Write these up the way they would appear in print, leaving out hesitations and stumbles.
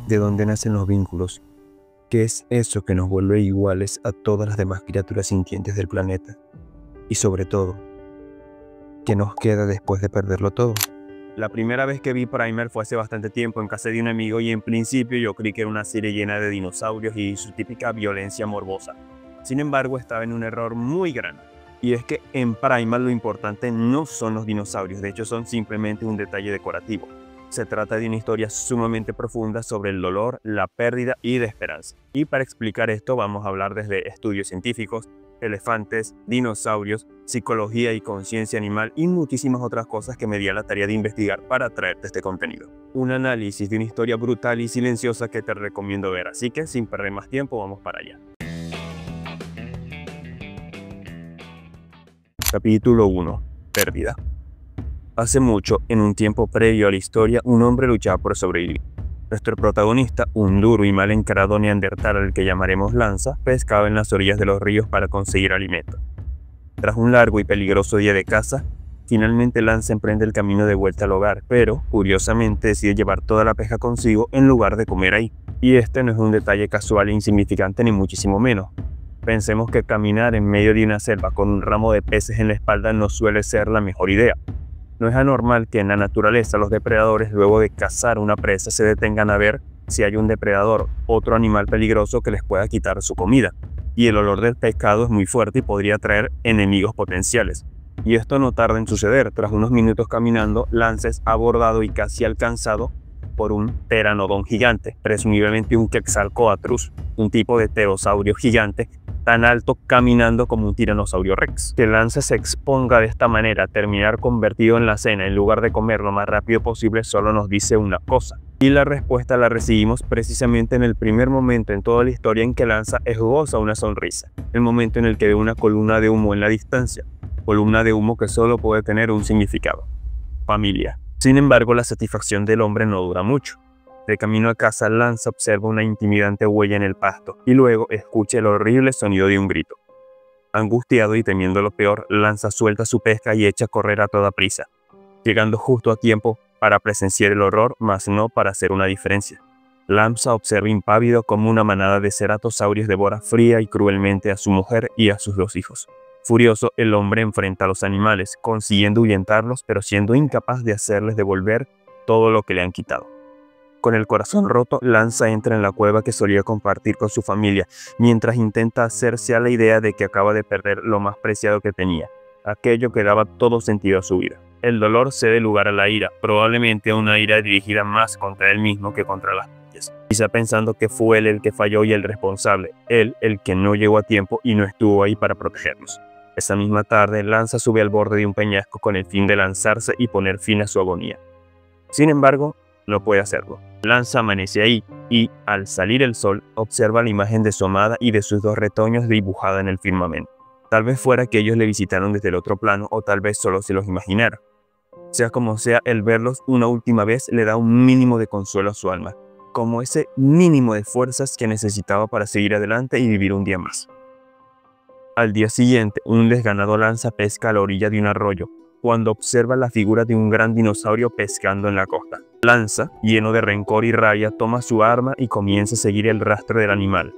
¿De dónde nacen los vínculos? ¿Qué es eso que nos vuelve iguales a todas las demás criaturas sintientes del planeta? Y sobre todo, ¿qué nos queda después de perderlo todo? La primera vez que vi Primer fue hace bastante tiempo en casa de un amigo y en principio yo creí que era una serie llena de dinosaurios y su típica violencia morbosa. Sin embargo, estaba en un error muy grande. Y es que en Primal lo importante no son los dinosaurios, de hecho son simplemente un detalle decorativo. Se trata de una historia sumamente profunda sobre el dolor, la pérdida y la esperanza. Y para explicar esto vamos a hablar desde estudios científicos, elefantes, dinosaurios, psicología y conciencia animal y muchísimas otras cosas que me di a la tarea de investigar para traerte este contenido. Un análisis de una historia brutal y silenciosa que te recomiendo ver, así que sin perder más tiempo vamos para allá. Capítulo 1. Pérdida. Hace mucho, en un tiempo previo a la historia, un hombre luchaba por sobrevivir. Nuestro protagonista, un duro y mal encarado neandertal al que llamaremos Lanza, pescaba en las orillas de los ríos para conseguir alimento. Tras un largo y peligroso día de caza, finalmente Lanza emprende el camino de vuelta al hogar, pero, curiosamente, decide llevar toda la pesca consigo en lugar de comer ahí. Y este no es un detalle casual e insignificante ni muchísimo menos. Pensemos que caminar en medio de una selva con un ramo de peces en la espalda no suele ser la mejor idea. No es anormal que en la naturaleza los depredadores, luego de cazar una presa, se detengan a ver si hay un depredador, otro animal peligroso que les pueda quitar su comida. Y el olor del pescado es muy fuerte y podría atraer enemigos potenciales. Y esto no tarda en suceder. Tras unos minutos caminando, Lance es abordado y casi alcanzado por un pteranodón gigante, presumiblemente un Quetzalcóatlus, un tipo de pterosaurio gigante, tan alto caminando como un tiranosaurio rex. Que Lance se exponga de esta manera a terminar convertido en la cena en lugar de comer lo más rápido posible solo nos dice una cosa. Y la respuesta la recibimos precisamente en el primer momento en toda la historia en que Lanza esboza una sonrisa. El momento en el que ve una columna de humo en la distancia. Columna de humo que solo puede tener un significado. Familia. Sin embargo, la satisfacción del hombre no dura mucho. De camino a casa, Lanza observa una intimidante huella en el pasto y luego escucha el horrible sonido de un grito. Angustiado y temiendo lo peor, Lanza suelta su pesca y echa a correr a toda prisa, llegando justo a tiempo para presenciar el horror, mas no para hacer una diferencia. Lanza observa impávido cómo una manada de ceratosaurios devora fría y cruelmente a su mujer y a sus dos hijos. Furioso, el hombre enfrenta a los animales, consiguiendo ahuyentarlos, pero siendo incapaz de hacerles devolver todo lo que le han quitado. Con el corazón roto, Lanza entra en la cueva que solía compartir con su familia, mientras intenta hacerse a la idea de que acaba de perder lo más preciado que tenía, aquello que daba todo sentido a su vida. El dolor cede lugar a la ira, probablemente a una ira dirigida más contra él mismo que contra las bestias. Quizá pensando que fue él el que falló y el responsable, él el que no llegó a tiempo y no estuvo ahí para protegernos. Esa misma tarde, Lanza sube al borde de un peñasco con el fin de lanzarse y poner fin a su agonía. Sin embargo, no puede hacerlo. Lanza amanece ahí y, al salir el sol, observa la imagen de su amada y de sus dos retoños dibujada en el firmamento. Tal vez fuera que ellos le visitaron desde el otro plano o tal vez solo se los imaginara. Sea como sea, el verlos una última vez le da un mínimo de consuelo a su alma, como ese mínimo de fuerzas que necesitaba para seguir adelante y vivir un día más. Al día siguiente, un desganado Lanza pesca a la orilla de un arroyo, cuando observa la figura de un gran dinosaurio pescando en la costa. Lanza, lleno de rencor y rabia, toma su arma y comienza a seguir el rastro del animal.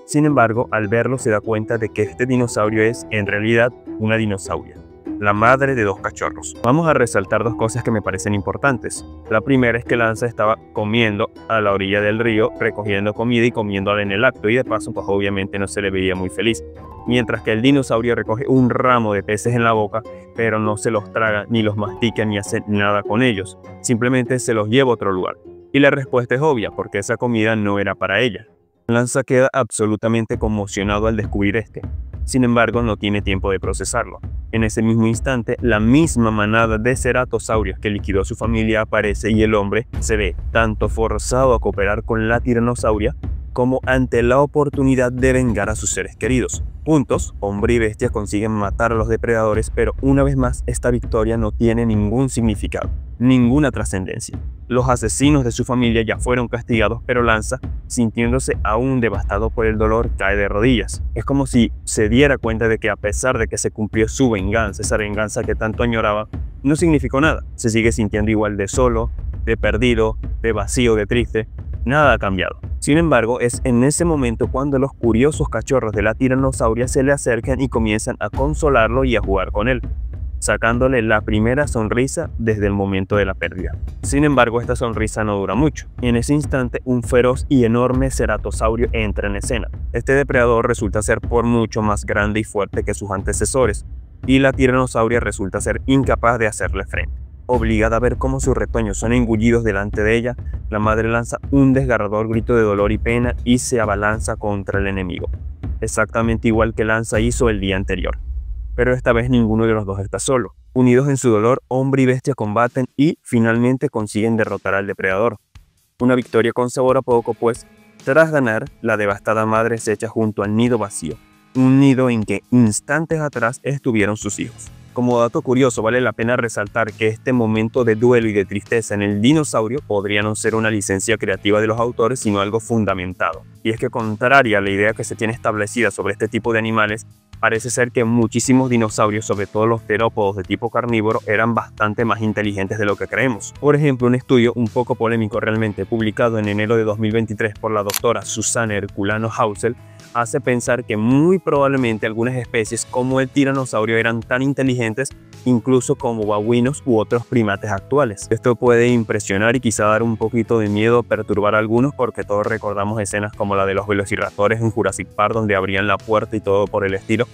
Sin embargo, al verlo se da cuenta de que este dinosaurio es, en realidad, una dinosauria, la madre de dos cachorros. Vamos a resaltar dos cosas que me parecen importantes. La primera es que Lanza estaba comiendo a la orilla del río, recogiendo comida y comiéndola en el acto, y de paso, pues obviamente no se le veía muy feliz. Mientras que el dinosaurio recoge un ramo de peces en la boca, pero no se los traga, ni los mastica, ni hace nada con ellos. Simplemente se los lleva a otro lugar. Y la respuesta es obvia, porque esa comida no era para ella. Lanza queda absolutamente conmocionado al descubrir este. Sin embargo, no tiene tiempo de procesarlo. En ese mismo instante, la misma manada de ceratosaurios que liquidó a su familia aparece y el hombre se ve tanto forzado a cooperar con la tiranosauria como ante la oportunidad de vengar a sus seres queridos. Juntos, hombre y bestia consiguen matar a los depredadores, pero una vez más esta victoria no tiene ningún significado, ninguna trascendencia. Los asesinos de su familia ya fueron castigados, pero Lanza, sintiéndose aún devastado por el dolor, cae de rodillas. Es como si se diera cuenta de que a pesar de que se cumplió su venganza, esa venganza que tanto añoraba, no significó nada. Se sigue sintiendo igual de solo, de perdido, de vacío, de triste. Nada ha cambiado. Sin embargo, es en ese momento cuando los curiosos cachorros de la tiranosauria se le acercan y comienzan a consolarlo y a jugar con él, sacándole la primera sonrisa desde el momento de la pérdida. Sin embargo, esta sonrisa no dura mucho, y en ese instante un feroz y enorme ceratosaurio entra en escena. Este depredador resulta ser por mucho más grande y fuerte que sus antecesores, y la tiranosauria resulta ser incapaz de hacerle frente. Obligada a ver cómo sus retoños son engullidos delante de ella, la madre lanza un desgarrador grito de dolor y pena y se abalanza contra el enemigo, exactamente igual que Lanza hizo el día anterior. Pero esta vez ninguno de los dos está solo. Unidos en su dolor, hombre y bestia combaten y finalmente consiguen derrotar al depredador. Una victoria con sabor a poco, pues tras ganar, la devastada madre se echa junto al nido vacío, un nido en que instantes atrás estuvieron sus hijos. Como dato curioso, vale la pena resaltar que este momento de duelo y de tristeza en el dinosaurio podría no ser una licencia creativa de los autores, sino algo fundamentado. Y es que, contraria a la idea que se tiene establecida sobre este tipo de animales, parece ser que muchísimos dinosaurios, sobre todo los terópodos de tipo carnívoro, eran bastante más inteligentes de lo que creemos. Por ejemplo, un estudio un poco polémico realmente, publicado en enero de 2023 por la doctora Susanne Herculano Hausel, hace pensar que muy probablemente algunas especies como el tiranosaurio eran tan inteligentes incluso como babuinos u otros primates actuales. Esto puede impresionar y quizá dar un poquito de miedo, perturbar a algunos, porque todos recordamos escenas como la de los velociraptores en Jurassic Park, donde abrían la puerta y todo por el estilo.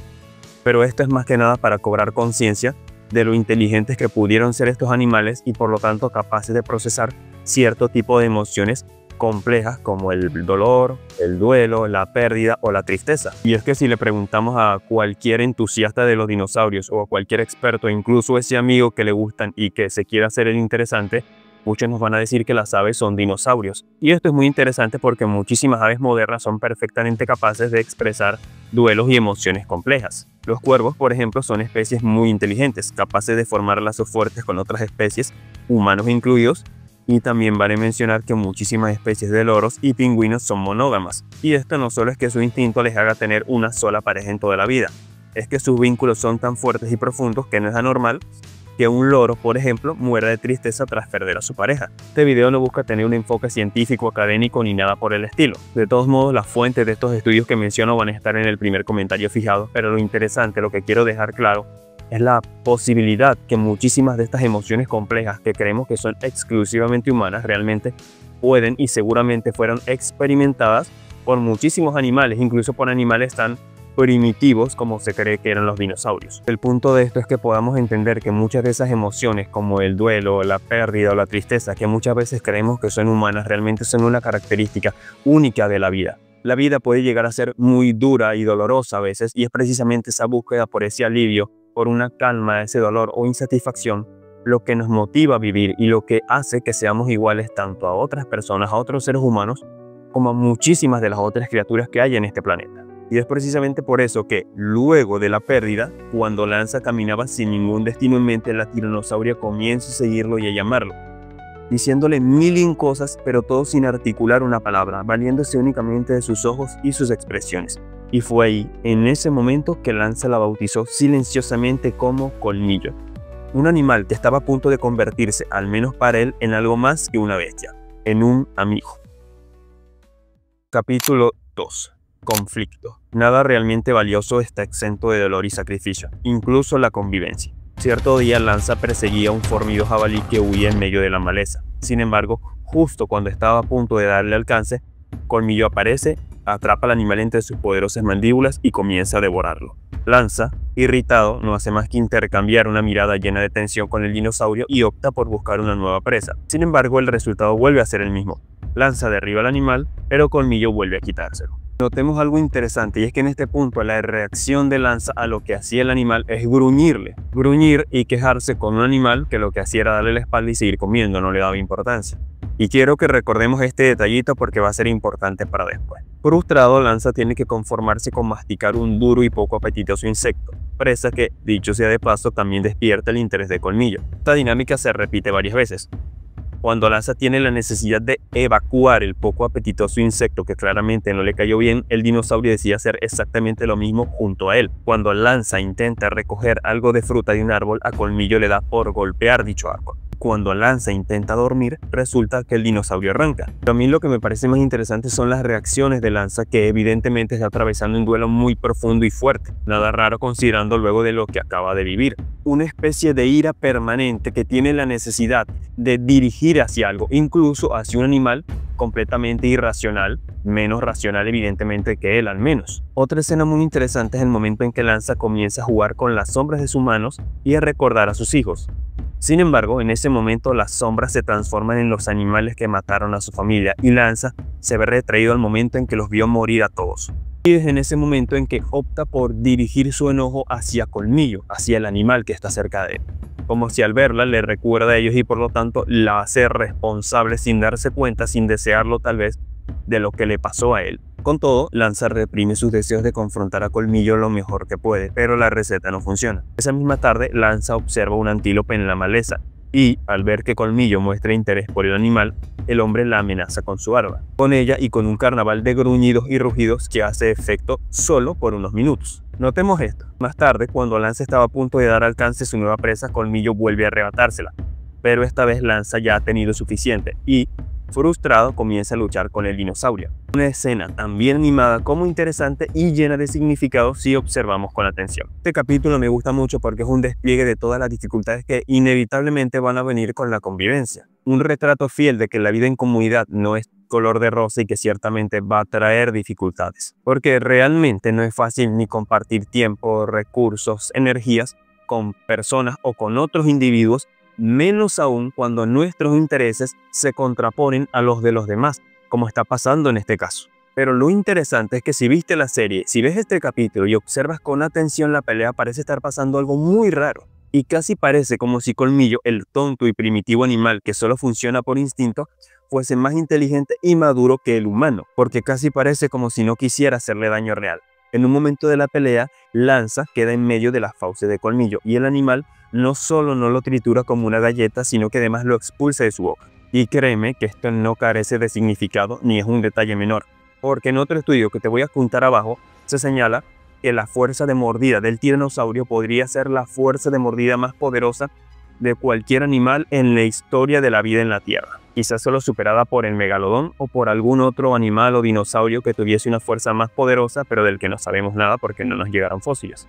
Pero esto es más que nada para cobrar conciencia de lo inteligentes que pudieron ser estos animales y por lo tanto capaces de procesar cierto tipo de emociones complejas como el dolor, el duelo, la pérdida o la tristeza. Y es que si le preguntamos a cualquier entusiasta de los dinosaurios o a cualquier experto, incluso ese amigo que le gustan y que se quiera hacer el interesante, muchos nos van a decir que las aves son dinosaurios. Y esto es muy interesante porque muchísimas aves modernas son perfectamente capaces de expresar duelos y emociones complejas. Los cuervos, por ejemplo, son especies muy inteligentes, capaces de formar lazos fuertes con otras especies, humanos incluidos. Y también vale mencionar que muchísimas especies de loros y pingüinos son monógamas. Y esto no solo es que su instinto les haga tener una sola pareja en toda la vida, es que sus vínculos son tan fuertes y profundos que no es anormal que un loro, por ejemplo, muera de tristeza tras perder a su pareja. Este video no busca tener un enfoque científico, académico ni nada por el estilo. De todos modos, las fuentes de estos estudios que menciono van a estar en el primer comentario fijado, pero lo interesante, lo que quiero dejar claro, es la posibilidad que muchísimas de estas emociones complejas que creemos que son exclusivamente humanas realmente pueden y seguramente fueron experimentadas por muchísimos animales, incluso por animales tan primitivos como se cree que eran los dinosaurios. El punto de esto es que podamos entender que muchas de esas emociones como el duelo, la pérdida o la tristeza que muchas veces creemos que son humanas realmente son una característica única de la vida. La vida puede llegar a ser muy dura y dolorosa a veces y es precisamente esa búsqueda por ese alivio, por una calma a ese dolor o insatisfacción, lo que nos motiva a vivir y lo que hace que seamos iguales tanto a otras personas, a otros seres humanos, como a muchísimas de las otras criaturas que hay en este planeta. Y es precisamente por eso que, luego de la pérdida, cuando Lanza caminaba sin ningún destino en mente, la tiranosauria comienza a seguirlo y a llamarlo, diciéndole mil y un cosas, pero todo sin articular una palabra, valiéndose únicamente de sus ojos y sus expresiones. Y fue ahí, en ese momento, que Lanza la bautizó silenciosamente como Colmillo, un animal que estaba a punto de convertirse, al menos para él, en algo más que una bestia, en un amigo. Capítulo 2. Conflicto. Nada realmente valioso está exento de dolor y sacrificio, incluso la convivencia. Cierto día Lanza perseguía un fornido jabalí que huía en medio de la maleza. Sin embargo, justo cuando estaba a punto de darle alcance, Colmillo aparece, atrapa al animal entre sus poderosas mandíbulas y comienza a devorarlo. Lanza, irritado, no hace más que intercambiar una mirada llena de tensión con el dinosaurio y opta por buscar una nueva presa. Sin embargo, el resultado vuelve a ser el mismo. Lanza derriba al animal, pero Colmillo vuelve a quitárselo. Notemos algo interesante y es que en este punto la reacción de Lanza a lo que hacía el animal es gruñirle. Gruñir y quejarse con un animal que lo que hacía era darle la espalda y seguir comiendo, no le daba importancia. Y quiero que recordemos este detallito porque va a ser importante para después. Frustrado, Lanza tiene que conformarse con masticar un duro y poco apetitoso insecto, presa que, dicho sea de paso, también despierta el interés de Colmillo. Esta dinámica se repite varias veces. Cuando Lanza tiene la necesidad de evacuar el poco apetitoso insecto que claramente no le cayó bien, el dinosaurio decide hacer exactamente lo mismo junto a él. Cuando Lanza intenta recoger algo de fruta de un árbol, a Colmillo le da por golpear dicho árbol. cuando Lanza intenta dormir, resulta que el dinosaurio arranca. Pero a mí lo que me parece más interesante son las reacciones de Lanza, que evidentemente está atravesando un duelo muy profundo y fuerte. Nada raro considerando luego de lo que acaba de vivir. Una especie de ira permanente que tiene la necesidad de dirigir hacia algo, incluso hacia un animal completamente irracional, menos racional evidentemente que él al menos. Otra escena muy interesante es el momento en que Lanza comienza a jugar con las sombras de sus manos y a recordar a sus hijos. Sin embargo, en ese momento las sombras se transforman en los animales que mataron a su familia y Lanza se ve retraído al momento en que los vio morir a todos. Y es en ese momento en que opta por dirigir su enojo hacia Colmillo, hacia el animal que está cerca de él. Como si al verla le recuerda a ellos y por lo tanto la hace responsable sin darse cuenta, sin desearlo tal vez, de lo que le pasó a él. Con todo, Lanza reprime sus deseos de confrontar a Colmillo lo mejor que puede, pero la receta no funciona. Esa misma tarde, Lanza observa un antílope en la maleza y, al ver que Colmillo muestra interés por el animal, el hombre la amenaza con su arma, con ella y con un carnaval de gruñidos y rugidos que hace efecto solo por unos minutos. Notemos esto. Más tarde, cuando Lanza estaba a punto de dar alcance a su nueva presa, Colmillo vuelve a arrebatársela, pero esta vez Lanza ya ha tenido suficiente y, frustrado, comienza a luchar con el dinosaurio. Una escena tan bien animada como interesante y llena de significado si observamos con atención. Este capítulo me gusta mucho porque es un despliegue de todas las dificultades que inevitablemente van a venir con la convivencia. Un retrato fiel de que la vida en comunidad no es color de rosa y que ciertamente va a traer dificultades. Porque realmente no es fácil ni compartir tiempo, recursos, energías con personas o con otros individuos, menos aún cuando nuestros intereses se contraponen a los de los demás, como está pasando en este caso. Pero lo interesante es que si viste la serie, si ves este capítulo y observas con atención la pelea, parece estar pasando algo muy raro. Y casi parece como si Colmillo, el tonto y primitivo animal que solo funciona por instinto, fuese más inteligente y maduro que el humano, porque casi parece como si no quisiera hacerle daño real. En un momento de la pelea, Lanza queda en medio de las fauces de Colmillo y el animal no solo no lo tritura como una galleta, sino que además lo expulsa de su boca. Y créeme que esto no carece de significado ni es un detalle menor, porque en otro estudio que te voy a juntar abajo, se señala que la fuerza de mordida del tiranosaurio podría ser la fuerza de mordida más poderosa de cualquier animal en la historia de la vida en la Tierra. Quizás solo superada por el megalodón o por algún otro animal o dinosaurio que tuviese una fuerza más poderosa, pero del que no sabemos nada porque no nos llegaron fósiles.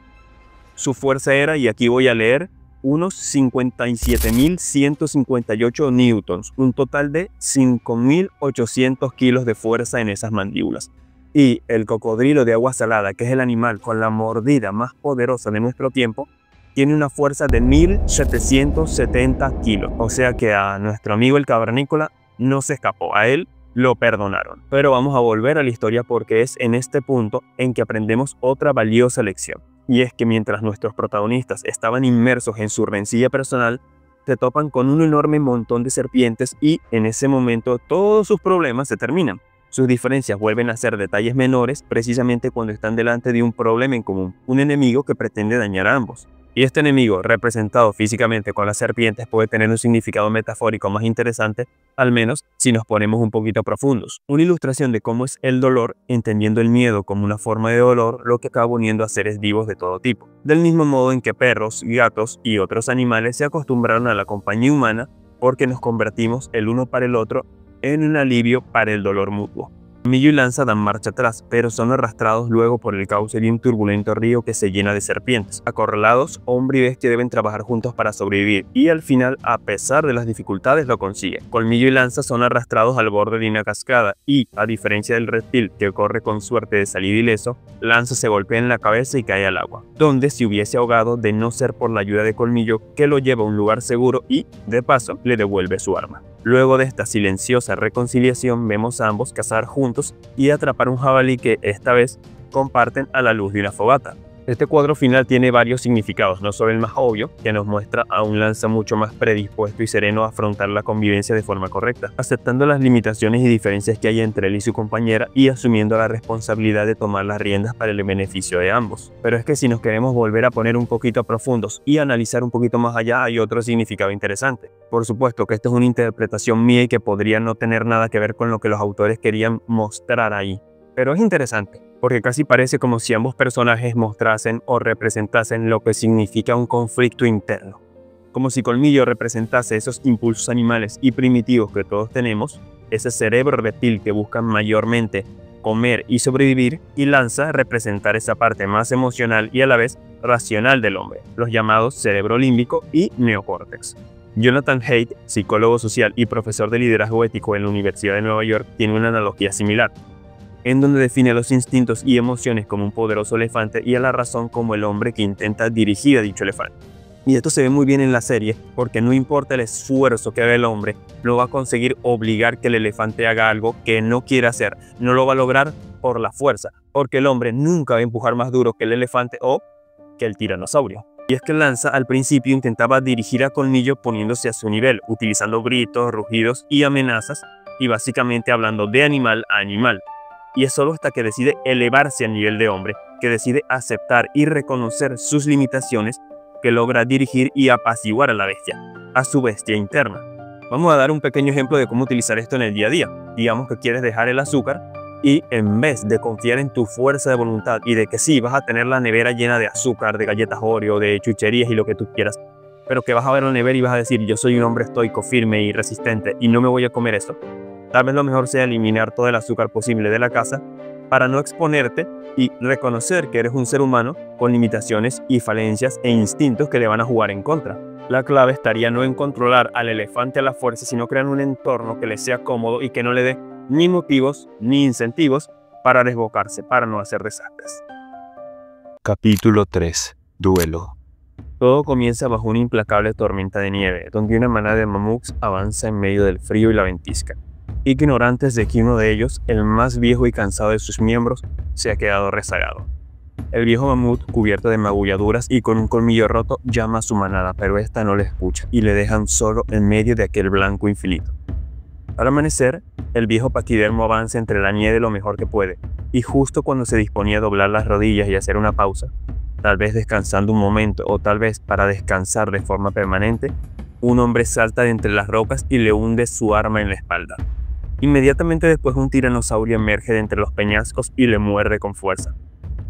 Su fuerza era, y aquí voy a leer, unos 57.158 newtons, un total de 5.800 kilos de fuerza en esas mandíbulas. Y el cocodrilo de agua salada, que es el animal con la mordida más poderosa de nuestro tiempo, tiene una fuerza de 1.770 kilos. O sea que a nuestro amigo el cavernícola no se escapó, a él lo perdonaron. Pero vamos a volver a la historia porque es en este punto en que aprendemos otra valiosa lección. Y es que mientras nuestros protagonistas estaban inmersos en su rencilla personal, se topan con un enorme montón de serpientes y en ese momento todos sus problemas se terminan. Sus diferencias vuelven a ser detalles menores precisamente cuando están delante de un problema en común, un enemigo que pretende dañar a ambos. Y este enemigo, representado físicamente con las serpientes, puede tener un significado metafórico más interesante, al menos si nos ponemos un poquito profundos. Una ilustración de cómo es el dolor, entendiendo el miedo como una forma de dolor, lo que acaba uniendo a seres vivos de todo tipo. Del mismo modo en que perros, gatos y otros animales se acostumbraron a la compañía humana porque nos convertimos el uno para el otro en un alivio para el dolor mutuo. Colmillo y Lanza dan marcha atrás, pero son arrastrados luego por el cauce de un turbulento río que se llena de serpientes. Acorralados, hombre y bestia deben trabajar juntos para sobrevivir, y al final, a pesar de las dificultades, lo consiguen. Colmillo y Lanza son arrastrados al borde de una cascada, y, a diferencia del reptil que corre con suerte de salir ileso, Lanza se golpea en la cabeza y cae al agua, donde se hubiese ahogado de no ser por la ayuda de Colmillo, que lo lleva a un lugar seguro y, de paso, le devuelve su arma. Luego de esta silenciosa reconciliación, vemos a ambos cazar juntos y atrapar un jabalí que esta vez comparten a la luz de una fogata. Este cuadro final tiene varios significados, no solo el más obvio, que nos muestra a un Lanza mucho más predispuesto y sereno a afrontar la convivencia de forma correcta, aceptando las limitaciones y diferencias que hay entre él y su compañera y asumiendo la responsabilidad de tomar las riendas para el beneficio de ambos. Pero es que si nos queremos volver a poner un poquito profundos y analizar un poquito más allá, hay otro significado interesante. Por supuesto que esta es una interpretación mía y que podría no tener nada que ver con lo que los autores querían mostrar ahí. Pero es interesante, porque casi parece como si ambos personajes mostrasen o representasen lo que significa un conflicto interno. como si Colmillo representase esos impulsos animales y primitivos que todos tenemos, ese cerebro reptil que busca mayormente comer y sobrevivir, y Lanza representar esa parte más emocional y a la vez racional del hombre, los llamados cerebro límbico y neocórtex. Jonathan Haidt, psicólogo social y profesor de liderazgo ético en la Universidad de Nueva York, tiene una analogía similar, en donde define los instintos y emociones como un poderoso elefante y a la razón como el hombre que intenta dirigir a dicho elefante. Y esto se ve muy bien en la serie, porque no importa el esfuerzo que haga el hombre, no va a conseguir obligar que el elefante haga algo que no quiere hacer. No lo va a lograr por la fuerza, porque el hombre nunca va a empujar más duro que el elefante o que el tiranosaurio. Y es que Lanza al principio intentaba dirigir a Colmillo poniéndose a su nivel, utilizando gritos, rugidos y amenazas, y básicamente hablando de animal a animal. Y es solo hasta que decide elevarse al nivel de hombre, que decide aceptar y reconocer sus limitaciones, que logra dirigir y apaciguar a la bestia, a su bestia interna. Vamos a dar un pequeño ejemplo de cómo utilizar esto en el día a día. Digamos que quieres dejar el azúcar y en vez de confiar en tu fuerza de voluntad y de que sí, vas a tener la nevera llena de azúcar, de galletas Oreo, de chucherías y lo que tú quieras, pero que vas a ver la nevera y vas a decir, yo soy un hombre estoico, firme y resistente y no me voy a comer esto. Tal vez lo mejor sea eliminar todo el azúcar posible de la casa para no exponerte y reconocer que eres un ser humano con limitaciones y falencias e instintos que le van a jugar en contra. La clave estaría no en controlar al elefante a la fuerza, sino crear un entorno que le sea cómodo y que no le dé ni motivos ni incentivos para desbocarse, para no hacer desastres. Capítulo 3. Duelo. Todo comienza bajo una implacable tormenta de nieve, donde una manada de mamuts avanza en medio del frío y la ventisca, ignorantes de que uno de ellos, el más viejo y cansado de sus miembros, se ha quedado rezagado. El viejo mamut, cubierto de magulladuras y con un colmillo roto, llama a su manada, pero esta no le escucha y le dejan solo en medio de aquel blanco infinito. Al amanecer, el viejo paquidermo avanza entre la nieve lo mejor que puede, y justo cuando se disponía a doblar las rodillas y hacer una pausa, tal vez descansando un momento o tal vez para descansar de forma permanente, un hombre salta de entre las rocas y le hunde su arma en la espalda. Inmediatamente después un tiranosaurio emerge de entre los peñascos y le muerde con fuerza.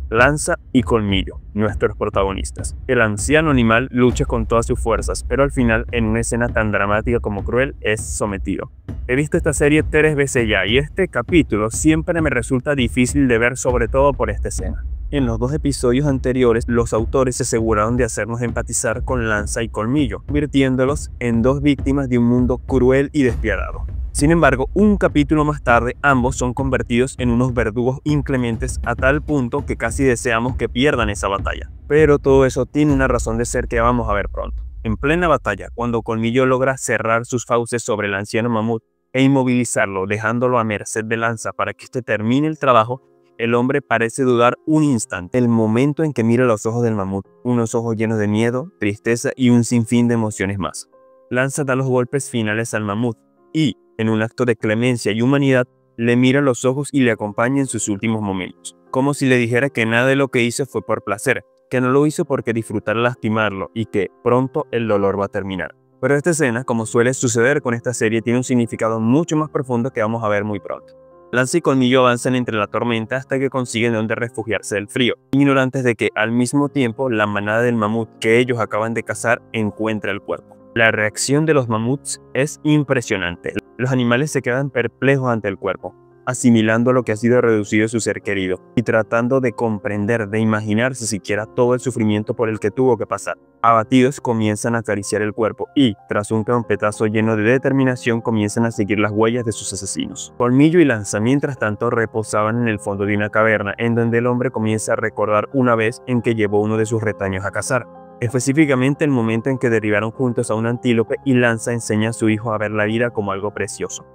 Lanza y Colmillo, nuestros protagonistas. El anciano animal lucha con todas sus fuerzas, pero al final, en una escena tan dramática como cruel, es sometido. He visto esta serie 3 veces ya y este capítulo siempre me resulta difícil de ver, sobre todo por esta escena. En los 2 episodios anteriores, los autores se aseguraron de hacernos empatizar con Lanza y Colmillo, convirtiéndolos en 2 víctimas de un mundo cruel y despiadado. Sin embargo, un capítulo más tarde, ambos son convertidos en unos verdugos inclementes a tal punto que casi deseamos que pierdan esa batalla. Pero todo eso tiene una razón de ser que vamos a ver pronto. En plena batalla, cuando Colmillo logra cerrar sus fauces sobre el anciano mamut e inmovilizarlo, dejándolo a merced de Lanza para que éste termine el trabajo, el hombre parece dudar un instante, el momento en que mira los ojos del mamut, unos ojos llenos de miedo, tristeza y un sinfín de emociones más. Lanza da los golpes finales al mamut y, en un acto de clemencia y humanidad, le mira los ojos y le acompaña en sus últimos momentos, como si le dijera que nada de lo que hizo fue por placer, que no lo hizo porque disfrutara lastimarlo y que pronto el dolor va a terminar. Pero esta escena, como suele suceder con esta serie, tiene un significado mucho más profundo que vamos a ver muy pronto. Lanza y Colmillo avanzan entre la tormenta hasta que consiguen donde refugiarse del frío, ignorantes de que al mismo tiempo la manada del mamut que ellos acaban de cazar encuentra el cuerpo. La reacción de los mamuts es impresionante. Los animales se quedan perplejos ante el cuerpo, asimilando lo que ha sido reducido su ser querido y tratando de comprender, de imaginarse siquiera todo el sufrimiento por el que tuvo que pasar. Abatidos, comienzan a acariciar el cuerpo y, tras un trompetazo lleno de determinación, comienzan a seguir las huellas de sus asesinos. Colmillo y Lanza, mientras tanto, reposaban en el fondo de una caverna, en donde el hombre comienza a recordar una vez en que llevó uno de sus retaños a cazar. Específicamente el momento en que derribaron juntos a un antílope y Lanza enseña a su hijo a ver la vida como algo precioso,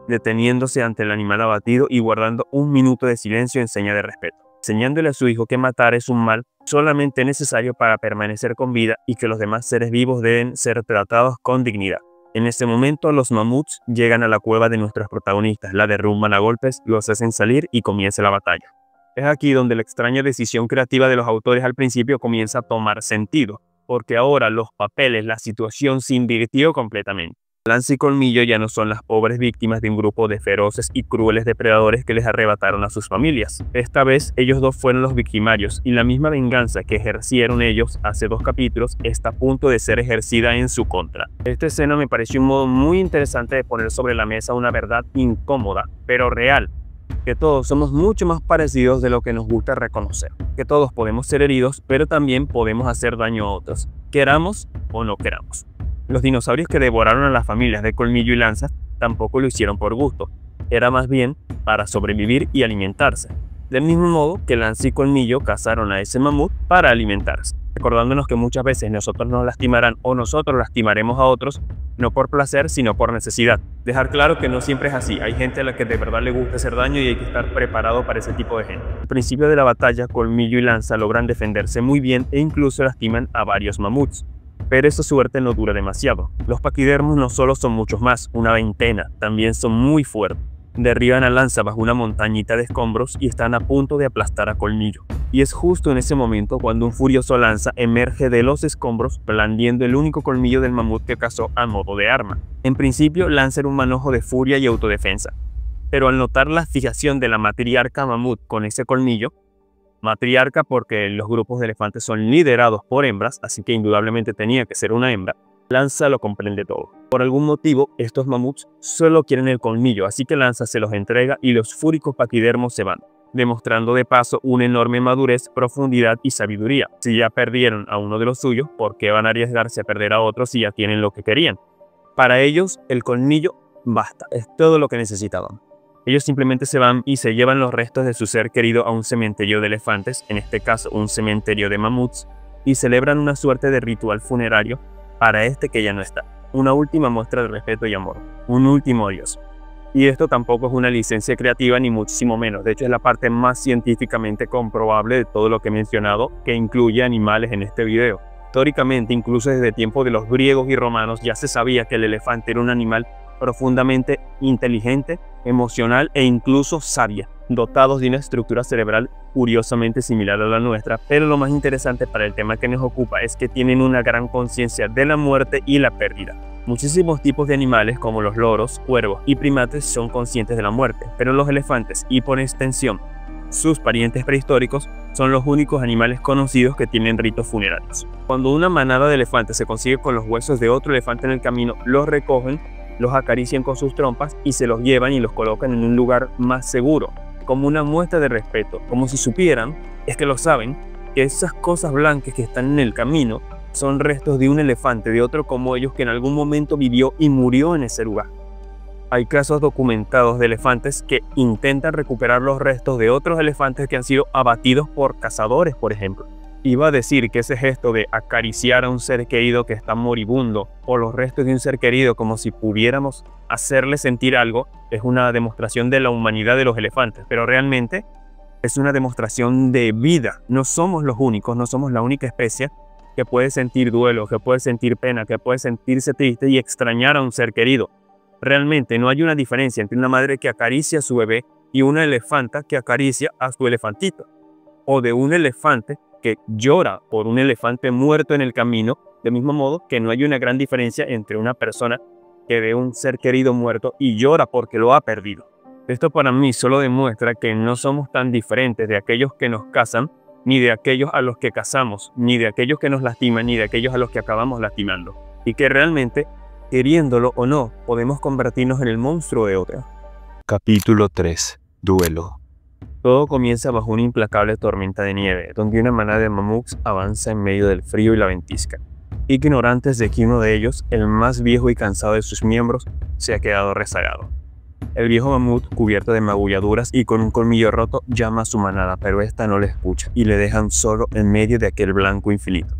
deteniéndose ante el animal abatido y guardando un minuto de silencio en seña de respeto, enseñándole a su hijo que matar es un mal solamente necesario para permanecer con vida y que los demás seres vivos deben ser tratados con dignidad. En este momento los mamuts llegan a la cueva de nuestros protagonistas, la derrumban a golpes, los hacen salir y comienza la batalla. Es aquí donde la extraña decisión creativa de los autores al principio comienza a tomar sentido, porque ahora los papeles, la situación se invirtió completamente. Lanza y Colmillo ya no son las pobres víctimas de un grupo de feroces y crueles depredadores que les arrebataron a sus familias. Esta vez ellos dos fueron los victimarios y la misma venganza que ejercieron ellos hace 2 capítulos está a punto de ser ejercida en su contra. Esta escena me pareció un modo muy interesante de poner sobre la mesa una verdad incómoda, pero real. Que todos somos mucho más parecidos de lo que nos gusta reconocer. Que todos podemos ser heridos, pero también podemos hacer daño a otros, queramos o no queramos. Los dinosaurios que devoraron a las familias de Colmillo y Lanza tampoco lo hicieron por gusto. Era más bien para sobrevivir y alimentarse. Del mismo modo que Lanza y Colmillo cazaron a ese mamut para alimentarse. Recordándonos que muchas veces nosotros nos lastimarán o nosotros lastimaremos a otros, no por placer, sino por necesidad. Dejar claro que no siempre es así. Hay gente a la que de verdad le gusta hacer daño y hay que estar preparado para ese tipo de gente. Al principio de la batalla, Colmillo y Lanza logran defenderse muy bien e incluso lastiman a varios mamuts. Pero esa suerte no dura demasiado. Los paquidermos no solo son muchos más, una veintena, también son muy fuertes. Derriban a Lanza bajo una montañita de escombros y están a punto de aplastar a Colmillo. Y es justo en ese momento cuando un furioso Lanza emerge de los escombros blandiendo el único colmillo del mamut que cazó a modo de arma. En principio, Lanza era un manojo de furia y autodefensa. Pero al notar la fijación de la matriarca mamut con ese colmillo, matriarca porque los grupos de elefantes son liderados por hembras, así que indudablemente tenía que ser una hembra, Lanza lo comprende todo. Por algún motivo, estos mamuts solo quieren el colmillo, así que Lanza se los entrega y los fúricos paquidermos se van, demostrando de paso una enorme madurez, profundidad y sabiduría. Si ya perdieron a uno de los suyos, ¿por qué van a arriesgarse a perder a otros si ya tienen lo que querían? Para ellos, el colmillo basta, es todo lo que necesitaban. Ellos simplemente se van y se llevan los restos de su ser querido a un cementerio de elefantes, en este caso un cementerio de mamuts, y celebran una suerte de ritual funerario para este que ya no está. Una última muestra de respeto y amor, un último adiós. Y esto tampoco es una licencia creativa ni muchísimo menos, de hecho es la parte más científicamente comprobable de todo lo que he mencionado, que incluye animales en este video. Históricamente, incluso desde tiempos de los griegos y romanos, ya se sabía que el elefante era un animal profundamente inteligente, emocional e incluso sabia, dotados de una estructura cerebral curiosamente similar a la nuestra, pero lo más interesante para el tema que nos ocupa es que tienen una gran conciencia de la muerte y la pérdida. Muchísimos tipos de animales como los loros, cuervos y primates son conscientes de la muerte, pero los elefantes y por extensión sus parientes prehistóricos son los únicos animales conocidos que tienen ritos funerarios. Cuando una manada de elefantes se consigue con los huesos de otro elefante en el camino, los recogen, los acarician con sus trompas y se los llevan y los colocan en un lugar más seguro, como una muestra de respeto, como si supieran, es que lo saben, que esas cosas blancas que están en el camino son restos de un elefante, de otro como ellos que en algún momento vivió y murió en ese lugar. Hay casos documentados de elefantes que intentan recuperar los restos de otros elefantes que han sido abatidos por cazadores, por ejemplo. Iba a decir que ese gesto de acariciar a un ser querido que está moribundo o los restos de un ser querido como si pudiéramos hacerle sentir algo es una demostración de la humanidad de los elefantes, pero realmente es una demostración de vida. No somos los únicos, no somos la única especie que puede sentir duelo, que puede sentir pena, que puede sentirse triste y extrañar a un ser querido. Realmente no hay una diferencia entre una madre que acaricia a su bebé y una elefanta que acaricia a su elefantito, o de un elefante que llora por un elefante muerto en el camino, del mismo modo que no hay una gran diferencia entre una persona que ve un ser querido muerto y llora porque lo ha perdido. Esto para mí solo demuestra que no somos tan diferentes de aquellos que nos cazan, ni de aquellos a los que cazamos, ni de aquellos que nos lastiman, ni de aquellos a los que acabamos lastimando, y que realmente, queriéndolo o no, podemos convertirnos en el monstruo de otro. Capítulo 3. Duelo. Todo comienza bajo una implacable tormenta de nieve, donde una manada de mamuts avanza en medio del frío y la ventisca, ignorantes de que uno de ellos, el más viejo y cansado de sus miembros, se ha quedado rezagado. El viejo mamut, cubierto de magulladuras y con un colmillo roto, llama a su manada, pero esta no le escucha y le dejan solo en medio de aquel blanco infinito.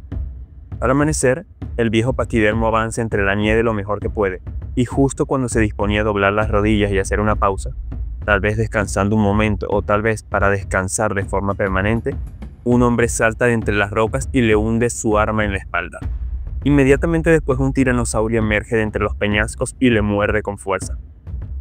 Al amanecer, el viejo paquidermo avanza entre la nieve lo mejor que puede, y justo cuando se disponía a doblar las rodillas y hacer una pausa, tal vez descansando un momento o tal vez para descansar de forma permanente, un hombre salta de entre las rocas y le hunde su arma en la espalda. Inmediatamente después un tiranosaurio emerge de entre los peñascos y le muerde con fuerza.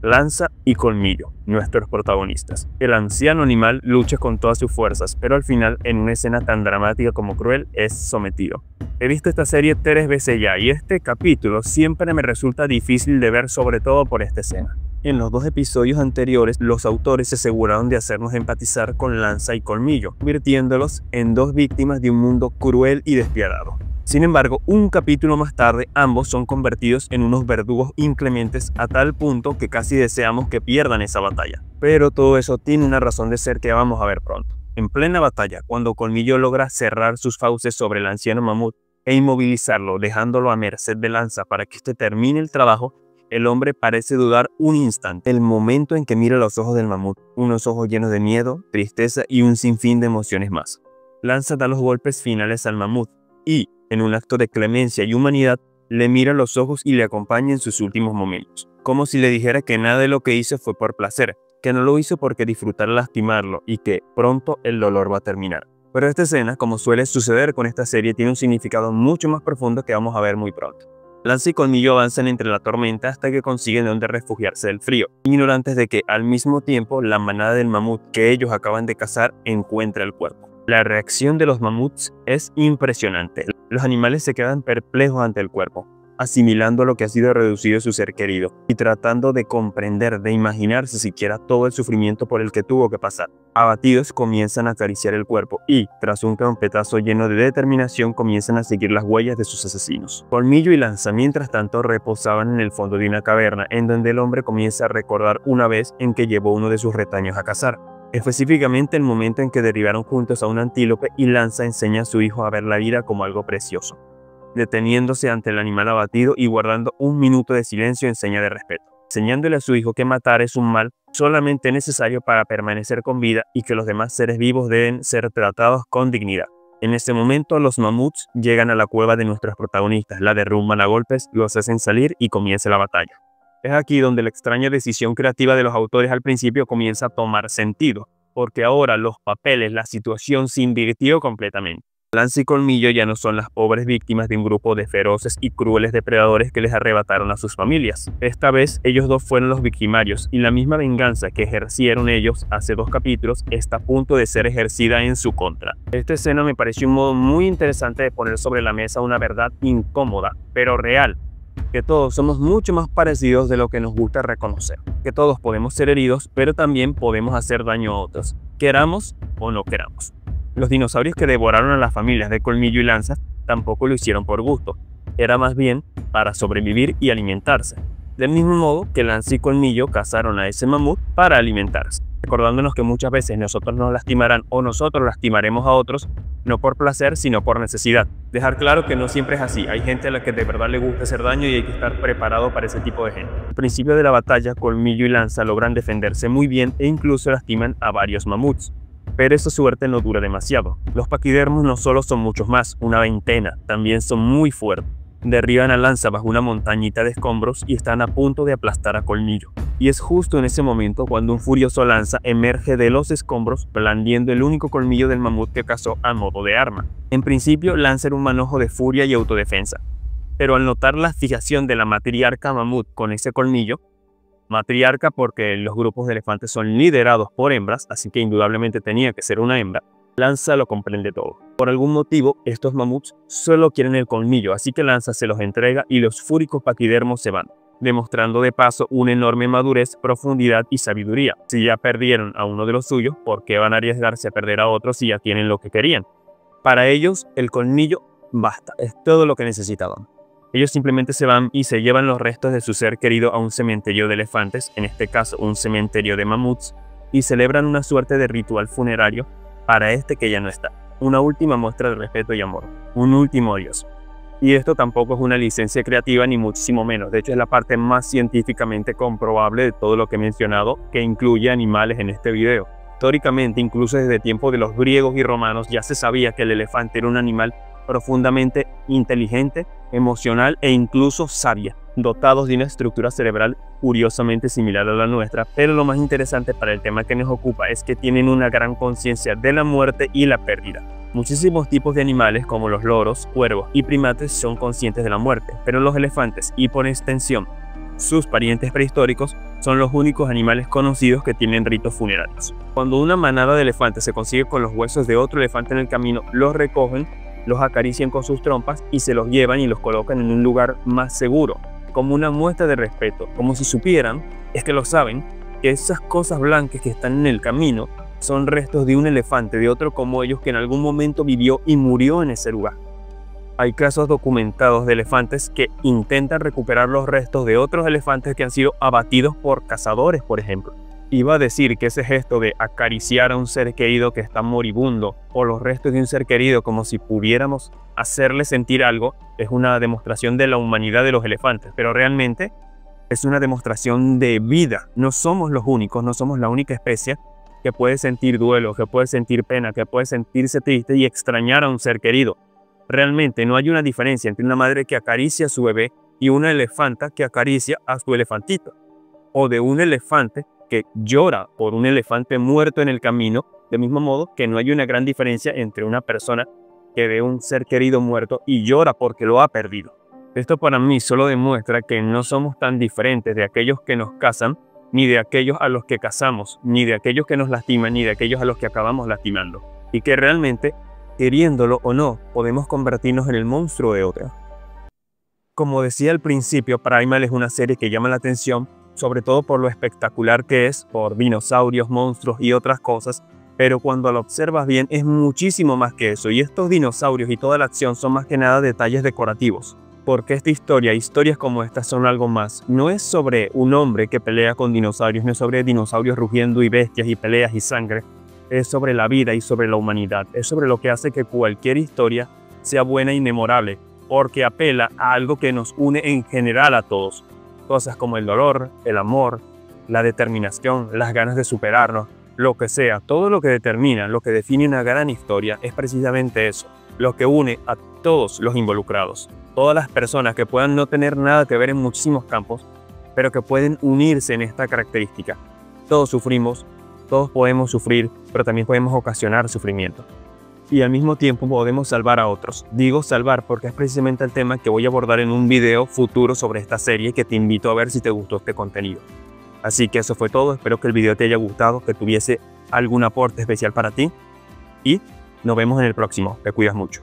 Lanza y Colmillo, nuestros protagonistas. El anciano animal lucha con todas sus fuerzas, pero al final, en una escena tan dramática como cruel, es sometido. He visto esta serie 3 veces ya y este capítulo siempre me resulta difícil de ver, sobre todo por esta escena. En los 2 episodios anteriores, los autores se aseguraron de hacernos empatizar con Lanza y Colmillo, convirtiéndolos en 2 víctimas de un mundo cruel y despiadado. Sin embargo, un capítulo más tarde, ambos son convertidos en unos verdugos inclementes a tal punto que casi deseamos que pierdan esa batalla. Pero todo eso tiene una razón de ser que vamos a ver pronto. En plena batalla, cuando Colmillo logra cerrar sus fauces sobre el anciano mamut e inmovilizarlo, dejándolo a merced de Lanza para que éste termine el trabajo, el hombre parece dudar un instante. El momento en que mira los ojos del mamut, unos ojos llenos de miedo, tristeza y un sinfín de emociones más. Lanza da los golpes finales al mamut y, en un acto de clemencia y humanidad, le mira los ojos y le acompaña en sus últimos momentos, como si le dijera que nada de lo que hizo fue por placer, que no lo hizo porque disfrutara lastimarlo y que pronto el dolor va a terminar. Pero esta escena, como suele suceder con esta serie, tiene un significado mucho más profundo que vamos a ver muy pronto. Lanza y Colmillo avanzan entre la tormenta hasta que consiguen donde refugiarse del frío, ignorantes de que al mismo tiempo la manada del mamut que ellos acaban de cazar encuentra el cuerpo. La reacción de los mamuts es impresionante. Los animales se quedan perplejos ante el cuerpo, asimilando lo que ha sido reducido a su ser querido y tratando de comprender, de imaginarse siquiera todo el sufrimiento por el que tuvo que pasar. Abatidos, comienzan a acariciar el cuerpo y, tras un trompetazo lleno de determinación, comienzan a seguir las huellas de sus asesinos. Colmillo y Lanza, mientras tanto, reposaban en el fondo de una caverna, en donde el hombre comienza a recordar una vez en que llevó uno de sus retaños a cazar. Específicamente el momento en que derribaron juntos a un antílope y Lanza enseña a su hijo a ver la vida como algo precioso, deteniéndose ante el animal abatido y guardando un minuto de silencio en seña de respeto, enseñándole a su hijo que matar es un mal solamente necesario para permanecer con vida y que los demás seres vivos deben ser tratados con dignidad. En este momento los mamuts llegan a la cueva de nuestros protagonistas, la derrumban a golpes, los hacen salir y comienza la batalla. Es aquí donde la extraña decisión creativa de los autores al principio comienza a tomar sentido, porque ahora los papeles, la situación se invirtió completamente. Lanza y Colmillo ya no son las pobres víctimas de un grupo de feroces y crueles depredadores que les arrebataron a sus familias. Esta vez ellos dos fueron los victimarios y la misma venganza que ejercieron ellos hace 2 capítulos está a punto de ser ejercida en su contra. Esta escena me pareció un modo muy interesante de poner sobre la mesa una verdad incómoda, pero real. Que todos somos mucho más parecidos de lo que nos gusta reconocer. Que todos podemos ser heridos, pero también podemos hacer daño a otros, queramos o no queramos. Los dinosaurios que devoraron a las familias de Colmillo y Lanza tampoco lo hicieron por gusto. Era más bien para sobrevivir y alimentarse. Del mismo modo que Lanza y Colmillo cazaron a ese mamut para alimentarse. Recordándonos que muchas veces nosotros nos lastimarán o nosotros lastimaremos a otros, no por placer, sino por necesidad. Dejar claro que no siempre es así. Hay gente a la que de verdad le gusta hacer daño y hay que estar preparado para ese tipo de gente. Al principio de la batalla, Colmillo y Lanza logran defenderse muy bien e incluso lastiman a varios mamuts. Pero esa suerte no dura demasiado. Los paquidermos no solo son muchos más, una veintena, también son muy fuertes. Derriban a Lanza bajo una montañita de escombros y están a punto de aplastar a Colmillo. Y es justo en ese momento cuando un furioso Lanza emerge de los escombros blandiendo el único colmillo del mamut que cazó a modo de arma. En principio, Lanza era un manojo de furia y autodefensa, pero al notar la fijación de la matriarca mamut con ese colmillo, matriarca porque los grupos de elefantes son liderados por hembras, así que indudablemente tenía que ser una hembra, Lanza lo comprende todo. Por algún motivo, estos mamuts solo quieren el colmillo, así que Lanza se los entrega y los fúricos paquidermos se van, demostrando de paso una enorme madurez, profundidad y sabiduría. Si ya perdieron a uno de los suyos, ¿por qué van a arriesgarse a perder a otros si ya tienen lo que querían? Para ellos, el colmillo basta, es todo lo que necesitaban. Ellos simplemente se van y se llevan los restos de su ser querido a un cementerio de elefantes, en este caso un cementerio de mamuts, y celebran una suerte de ritual funerario para este que ya no está. Una última muestra de respeto y amor, un último adiós. Y esto tampoco es una licencia creativa ni muchísimo menos, de hecho es la parte más científicamente comprobable de todo lo que he mencionado, que incluye animales en este video. Históricamente, incluso desde tiempos de los griegos y romanos, ya se sabía que el elefante era un animal profundamente inteligente, emocional e incluso sabia, dotados de una estructura cerebral curiosamente similar a la nuestra, pero lo más interesante para el tema que nos ocupa es que tienen una gran conciencia de la muerte y la pérdida. Muchísimos tipos de animales como los loros, cuervos y primates son conscientes de la muerte, pero los elefantes y por extensión sus parientes prehistóricos, son los únicos animales conocidos que tienen ritos funerarios. Cuando una manada de elefantes se consigue con los huesos de otro elefante en el camino, los recogen, los acarician con sus trompas y se los llevan y los colocan en un lugar más seguro, como una muestra de respeto, como si supieran, es que lo saben, que esas cosas blancas que están en el camino son restos de un elefante, de otro como ellos que en algún momento vivió y murió en ese lugar. Hay casos documentados de elefantes que intentan recuperar los restos de otros elefantes que han sido abatidos por cazadores, por ejemplo. Iba a decir que ese gesto de acariciar a un ser querido que está moribundo o los restos de un ser querido como si pudiéramos hacerle sentir algo es una demostración de la humanidad de los elefantes, pero realmente es una demostración de vida. No somos los únicos, no somos la única especie que puede sentir duelo, que puede sentir pena, que puede sentirse triste y extrañar a un ser querido. Realmente no hay una diferencia entre una madre que acaricia a su bebé y una elefanta que acaricia a su elefantito, o de un elefante que llora por un elefante muerto en el camino, del mismo modo que no hay una gran diferencia entre una persona que ve un ser querido muerto y llora porque lo ha perdido. Esto para mí solo demuestra que no somos tan diferentes de aquellos que nos cazan, ni de aquellos a los que cazamos, ni de aquellos que nos lastiman, ni de aquellos a los que acabamos lastimando, y que realmente, queriéndolo o no, podemos convertirnos en el monstruo de otro. Como decía al principio, Primal es una serie que llama la atención, sobre todo por lo espectacular que es, por dinosaurios, monstruos y otras cosas, pero cuando lo observas bien es muchísimo más que eso, y estos dinosaurios y toda la acción son más que nada detalles decorativos. Porque esta historia, historias como estas son algo más. No es sobre un hombre que pelea con dinosaurios, no es sobre dinosaurios rugiendo y bestias y peleas y sangre. Es sobre la vida y sobre la humanidad. Es sobre lo que hace que cualquier historia sea buena y memorable, porque apela a algo que nos une en general a todos. Cosas como el dolor, el amor, la determinación, las ganas de superarnos, lo que sea. Todo lo que determina, lo que define una gran historia es precisamente eso. Lo que une a todos los involucrados. Todas las personas que puedan no tener nada que ver en muchísimos campos, pero que pueden unirse en esta característica. Todos sufrimos, todos podemos sufrir, pero también podemos ocasionar sufrimiento. Y al mismo tiempo podemos salvar a otros. Digo salvar porque es precisamente el tema que voy a abordar en un video futuro sobre esta serie que te invito a ver si te gustó este contenido. Así que eso fue todo, espero que el video te haya gustado, que tuviese algún aporte especial para ti y nos vemos en el próximo. Te cuidas mucho.